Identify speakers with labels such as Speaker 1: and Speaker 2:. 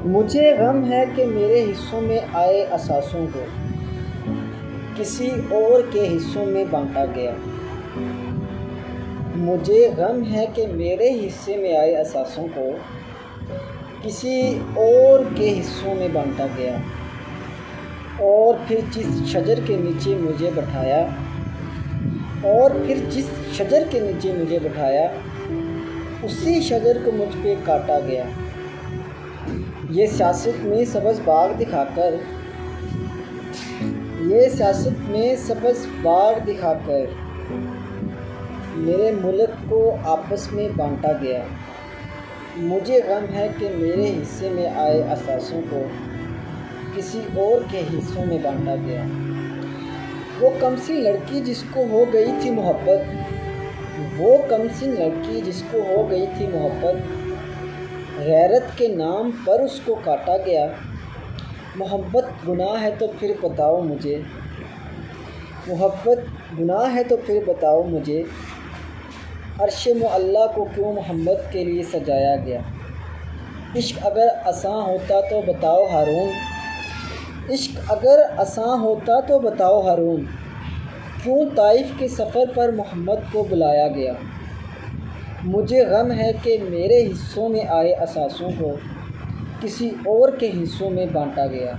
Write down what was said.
Speaker 1: مجھے غم ہے کہ میرے حصوں میں آئے اثاثوں کو کسی اور کے حصوں میں بانٹا گیا۔ مجھے غم ہے کہ میرے حصے میں آئے اثاثوں کو کسی اور کے حصوں میں بانٹا گیا، اور پھر جس شجر کے نیچے مجھے بٹھایا اسی شجر کو مجھ پہ کاٹا گیا۔ یہ سیاست میں سبز باغ دکھا کر میرے ملک کو آپس میں بانٹا گیا۔ مجھے غم ہے کہ میرے حصے میں آئے اثاثوں کو کسی اور کے حصوں میں بانٹا گیا۔ وہ کمسن لڑکی جس کو ہو گئی تھی محبت، غیرت کے نام پر اس کو کاٹا گیا۔ محبت گناہ ہے تو پھر بتاؤ مجھے، عرش معلیٰ کو کیوں محمد کے لیے سجایا گیا؟ عشق اگر آساں ہوتا تو بتاؤ ہارون، کیوں طائف کے سفر پر محمد کو بلایا گیا؟ مجھے غم ہے کہ میرے حصوں میں آئے اثاثوں کو کسی اور کے حصوں میں بانٹا گیا۔